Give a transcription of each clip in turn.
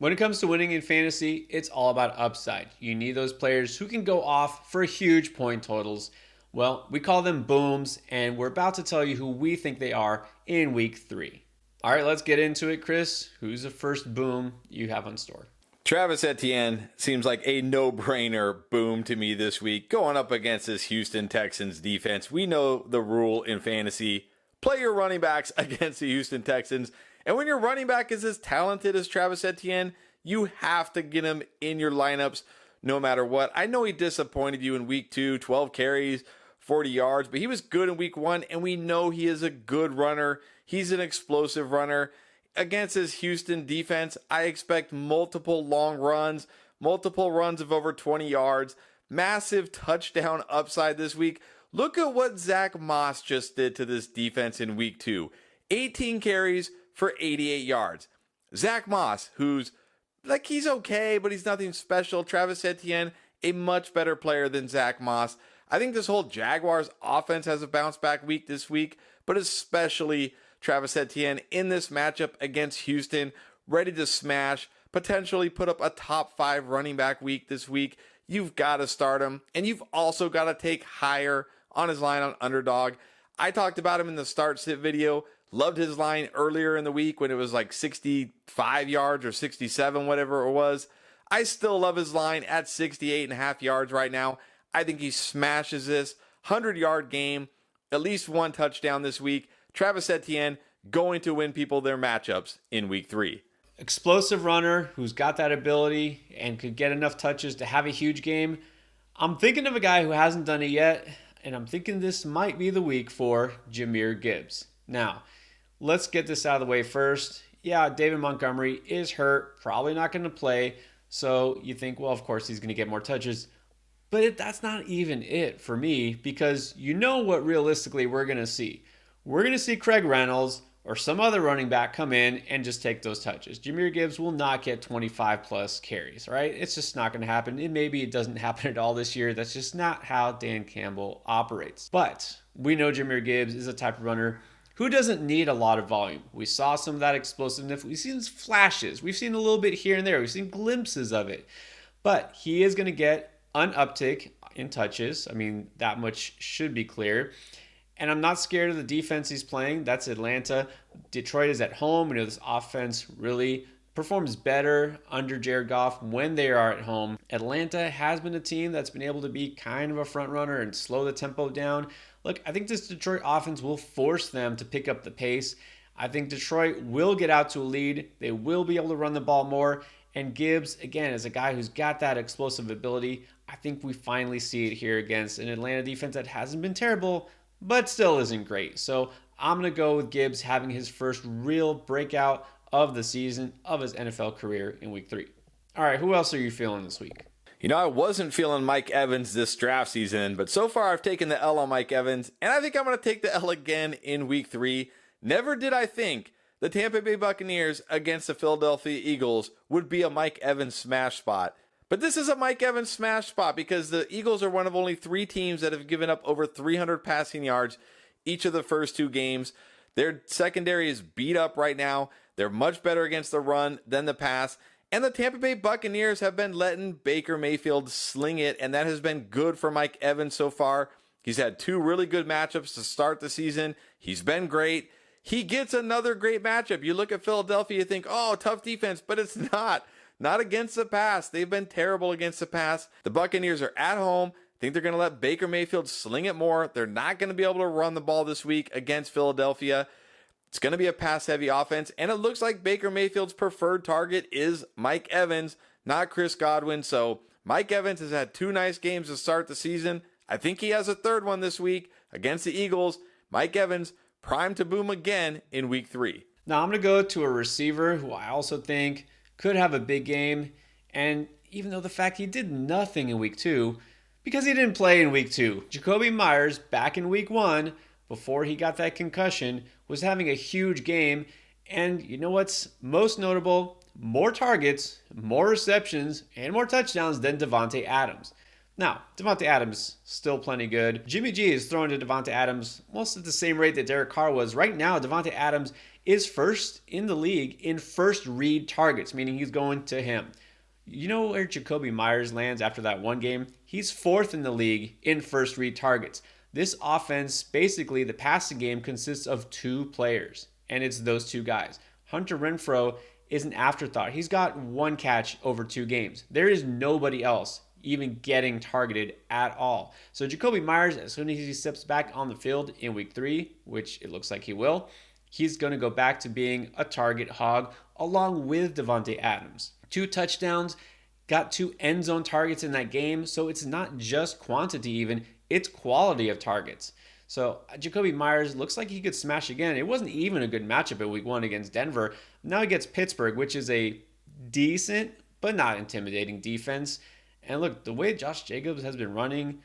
When it comes to winning in fantasy, it's all about upside. You need those players who can go off for huge point totals. Well, we call them booms, and we're about to tell you who we think they are in week 3. All right, let's get into it, Chris. Who's the first boom you have on store? Travis Etienne seems like a no-brainer boom to me this week, going up against this Houston Texans defense. We know the rule in fantasy: play your running backs against the Houston Texans. And when your running back is as talented as Travis Etienne, you have to get him in your lineups no matter what. I know he disappointed you in week 2, 12 carries, 40 yards, but he was good in week 1, and we know he is a good runner. He's an explosive runner. Against his Houston defense, I expect multiple long runs, multiple runs of over 20 yards, massive touchdown upside this week. Look at what Zach Moss just did to this defense in week 2. 18 carries for 88 yards. Zach Moss, who's he's okay, but he's nothing special. Travis Etienne, a much better player than Zach Moss. I think this whole Jaguars offense has a bounce back week this week, but especially Travis Etienne in this matchup against Houston, ready to smash, potentially put up a top 5 running back week this week. You've got to start him, and you've also got to take higher on his line on underdog. I talked about him in the start sit video. Loved his line earlier in the week when it was like 65 yards or 67, whatever it was. I still love his line at 68.5 yards right now. I think he smashes this 100-yard game, at least 1 touchdown this week. Travis Etienne going to win people their matchups in week 3. Explosive runner who's got that ability and could get enough touches to have a huge game. I'm thinking of a guy who hasn't done it yet, and I'm thinking this might be the week for Jahmyr Gibbs. Now, let's get this out of the way first. Yeah, David Montgomery is hurt, probably not going to play. So you think, well, of course he's going to get more touches. But that's not even it for me, because you know what realistically we're going to see. We're going to see Craig Reynolds or some other running back come in and just take those touches. Jahmyr Gibbs will not get 25 plus carries, right? It's just not going to happen. Maybe it doesn't happen at all this year. That's just not how Dan Campbell operates. But we know Jahmyr Gibbs is a type of runner who doesn't need a lot of volume. We saw some of that explosiveness. We've seen flashes. We've seen a little bit here and there. We've seen glimpses of it. But he is going to get an uptick in touches. I mean, that much should be clear. And I'm not scared of the defense he's playing. That's Atlanta. Detroit is at home. We know this offense really performs better under Jared Goff when they are at home. Atlanta has been a team that's been able to be kind of a front runner and slow the tempo down. Look, I think this Detroit offense will force them to pick up the pace. I think Detroit will get out to a lead. They will be able to run the ball more. And Gibbs, again, is a guy who's got that explosive ability. I think we finally see it here against an Atlanta defense that hasn't been terrible, but still isn't great. So I'm going to go with Gibbs having his first real breakout of the season of his NFL career in week 3. All right, who else are you feeling this week? You know, I wasn't feeling Mike Evans this draft season, but so far I've taken the L on Mike Evans, and I think I'm going to take the L again in week 3. Never did I think the Tampa Bay Buccaneers against the Philadelphia Eagles would be a Mike Evans smash spot. But this is a Mike Evans smash spot because the Eagles are one of only 3 teams that have given up over 300 passing yards each of the first 2 games. Their secondary is beat up right now. They're much better against the run than the pass. And the Tampa Bay Buccaneers have been letting Baker Mayfield sling it, and that has been good for Mike Evans so far. He's had 2 really good matchups to start the season. He's been great. He gets another great matchup. You look at Philadelphia, you think, oh, tough defense, but it's not. Not against the pass. They've been terrible against the pass. The Buccaneers are at home. I think they're going to let Baker Mayfield sling it more. They're not going to be able to run the ball this week against Philadelphia. It's going to be a pass-heavy offense, and it looks like Baker Mayfield's preferred target is Mike Evans, not Chris Godwin. So Mike Evans has had 2 nice games to start the season. I think he has a 3rd one this week against the Eagles. Mike Evans, primed to boom again in week 3. Now I'm going to go to a receiver who I also think could have a big game. And even though the fact he did nothing in week 2, because he didn't play in week 2, Jacoby Myers back in week 1, before he got that concussion, was having a huge game. And you know what's most notable? More targets, more receptions, and more touchdowns than Devontae Adams. Now, Devontae Adams, still plenty good. Jimmy G is throwing to Devontae Adams almost at the same rate that Derek Carr was. Right now, Devontae Adams is first in the league in first read targets, meaning he's going to him. You know where Jacoby Myers lands after that one game? He's fourth in the league in first read targets. This offense, basically, the passing game consists of two players, and it's those two guys. Hunter Renfrow is an afterthought. He's got one catch over 2 games. There is nobody else even getting targeted at all. So Jacoby Myers, as soon as he steps back on the field in week 3, which it looks like he will, he's going to go back to being a target hog along with Devontae Adams. 2 touchdowns, got 2 end zone targets in that game. So it's not just quantity even, it's quality of targets. So Jacoby Myers looks like he could smash again. It wasn't even a good matchup in week 1 against Denver. Now he gets Pittsburgh, which is a decent but not intimidating defense. And look, the way Josh Jacobs has been running,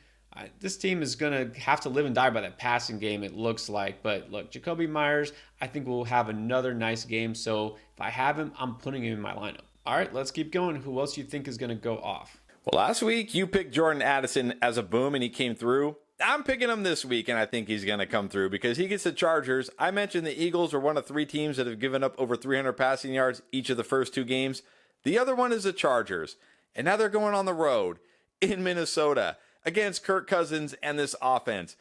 this team is going to have to live and die by that passing game, it looks like. But look, Jacoby Myers, I think will have another nice game. So if I have him, I'm putting him in my lineup. All right, let's keep going. Who else do you think is going to go off? Well, last week you picked Jordan Addison as a boom and he came through. I'm picking him this week, and I think he's going to come through because he gets the Chargers. I mentioned the Eagles are one of 3 teams that have given up over 300 passing yards each of the first 2 games. The other one is the Chargers, and now they're going on the road in Minnesota against Kirk Cousins and this offense.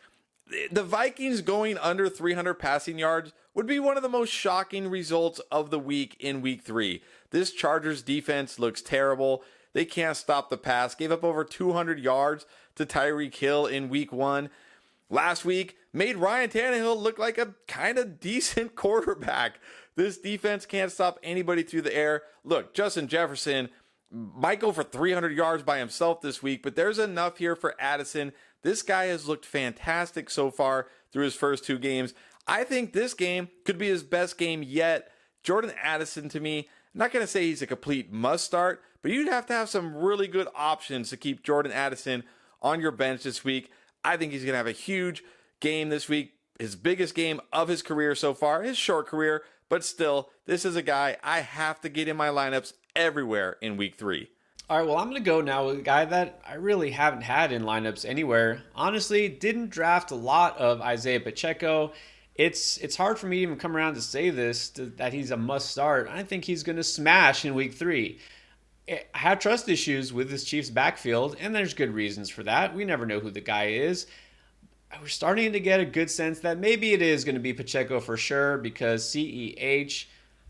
The Vikings going under 300 passing yards would be one of the most shocking results of the week in week 3. This Chargers defense looks terrible. They can't stop the pass. Gave up over 200 yards to Tyreek Hill in week 1. Last week, made Ryan Tannehill look like a kind of decent quarterback. This defense can't stop anybody through the air. Look, Justin Jefferson might go for 300 yards by himself this week, but there's enough here for Addison. This guy has looked fantastic so far through his first 2 games. I think this game could be his best game yet. Jordan Addison, to me, I'm not going to say he's a complete must start, but you'd have to have some really good options to keep Jordan Addison on your bench this week. I think he's going to have a huge game this week, his biggest game of his career so far, his short career, but still, this is a guy I have to get in my lineups everywhere in week 3. All right, well, I'm going to go now with a guy that I really haven't had in lineups anywhere. Honestly, didn't draft a lot of Isaiah Pacheco. It's hard for me to even come around to say this, that he's a must start. I think he's going to smash in week 3. I have trust issues with this Chiefs backfield, and there's good reasons for that. We never know who the guy is. We're starting to get a good sense that maybe it is going to be Pacheco for sure because CEH,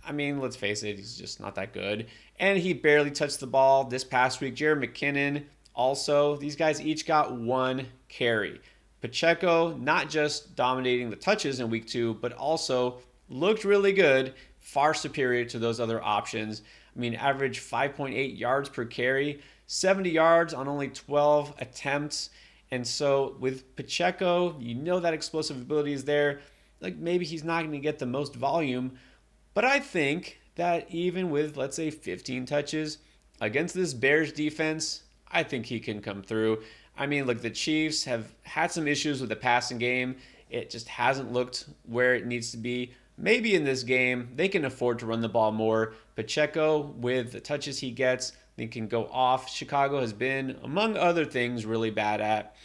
I mean, let's face it, he's just not that good. And he barely touched the ball this past week. Jared McKinnon also. These guys each got 1 carry. Pacheco not just dominating the touches in week 2, but also looked really good, far superior to those other options. I mean, average 5.8 yards per carry, 70 yards on only 12 attempts. And so with Pacheco, you know that explosive ability is there. Like maybe he's not going to get the most volume, but I think that even with, let's say, 15 touches against this Bears defense, I think he can come through. I mean, look, the Chiefs have had some issues with the passing game. It just hasn't looked where it needs to be. Maybe in this game, they can afford to run the ball more. Pacheco, with the touches he gets, they can go off. Chicago has been, among other things, really bad at.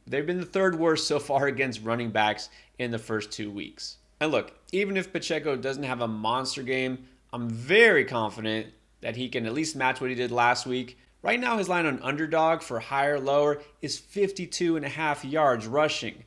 They've been the 3rd worst so far against running backs in the first 2 weeks. And look, even if Pacheco doesn't have a monster game, I'm very confident that he can at least match what he did last week. Right now, his line on underdog for higher lower is 52.5 yards rushing.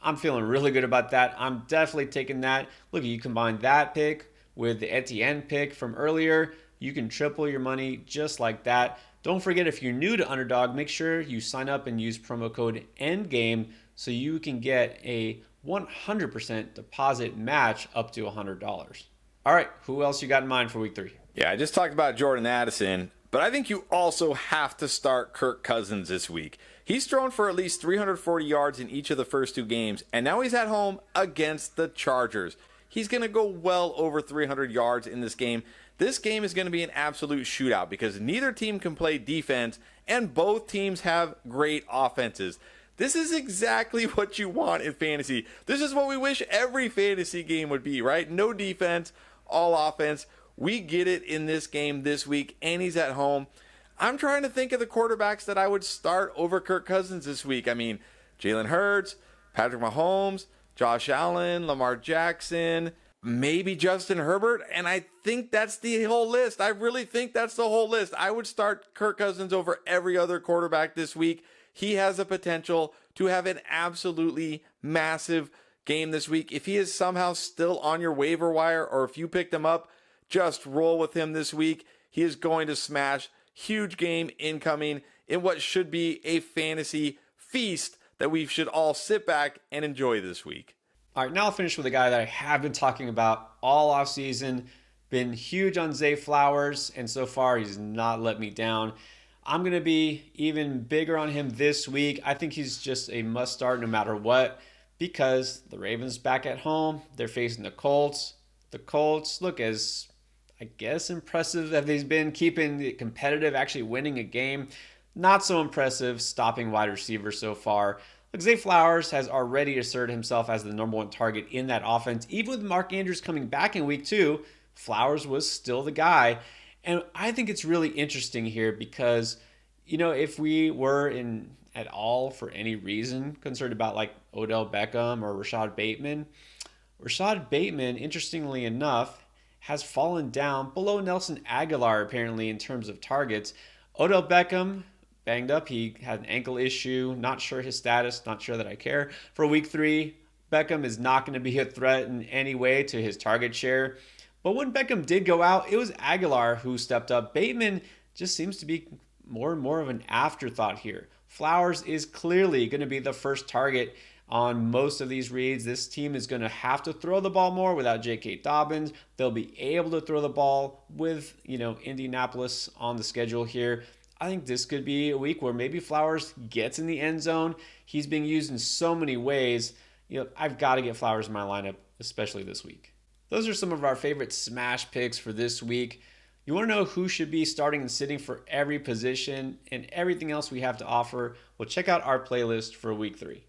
I'm feeling really good about that. I'm definitely taking that. Look, you combine that pick with the Etienne pick from earlier, you can triple your money just like that. Don't forget, if you're new to Underdog, make sure you sign up and use promo code ENDGAME so you can get a 100% deposit match up to $100. All right, who else you got in mind for week 3? Yeah, I just talked about Jordan Addison, but I think you also have to start Kirk Cousins this week. He's thrown for at least 340 yards in each of the first 2 games, and now he's at home against the Chargers. He's going to go well over 300 yards in this game. This game is going to be an absolute shootout because neither team can play defense, and both teams have great offenses. This is exactly what you want in fantasy. This is what we wish every fantasy game would be, right? No defense, all offense. We get it in this game this week, and he's at home. I'm trying to think of the quarterbacks that I would start over Kirk Cousins this week. I mean, Jalen Hurts, Patrick Mahomes, Josh Allen, Lamar Jackson, maybe Justin Herbert. And I think that's the whole list. I really think that's the whole list. I would start Kirk Cousins over every other quarterback this week. He has the potential to have an absolutely massive game this week. If he is somehow still on your waiver wire, or if you picked him up, just roll with him this week. He is going to smash. Huge game incoming in what should be a fantasy feast that we should all sit back and enjoy this week. All right, now I'll finish with a guy that I have been talking about all offseason. Been huge on Zay Flowers, and so far he's not let me down. I'm going to be even bigger on him this week. I think he's just a must start no matter what, because the Ravens back at home. They're facing the Colts. The Colts look as, I guess, impressive as they've been keeping it competitive, actually winning a game. Not so impressive stopping wide receivers so far. Look, Zay Flowers has already asserted himself as the number one target in that offense. Even with Mark Andrews coming back in week 2, Flowers was still the guy. And I think it's really interesting here because, if we were at all for any reason concerned about like Odell Beckham or Rashad Bateman, interestingly enough, has fallen down below Nelson Aguilar apparently in terms of targets. Odell Beckham banged up. He had an ankle issue. Not sure his status. Not sure that I care. For week 3, Beckham is not going to be a threat in any way to his target share. But when Beckham did go out, it was Aguilar who stepped up. Bateman just seems to be more and more of an afterthought here. Flowers is clearly going to be the first target on most of these reads. This team is going to have to throw the ball more without J.K. Dobbins. They'll be able to throw the ball with, Indianapolis on the schedule here. I think this could be a week where maybe Flowers gets in the end zone. He's being used in so many ways. I've got to get Flowers in my lineup, especially this week. Those are some of our favorite smash picks for this week. You want to know who should be starting and sitting for every position and everything else we have to offer? Well, check out our playlist for week 3.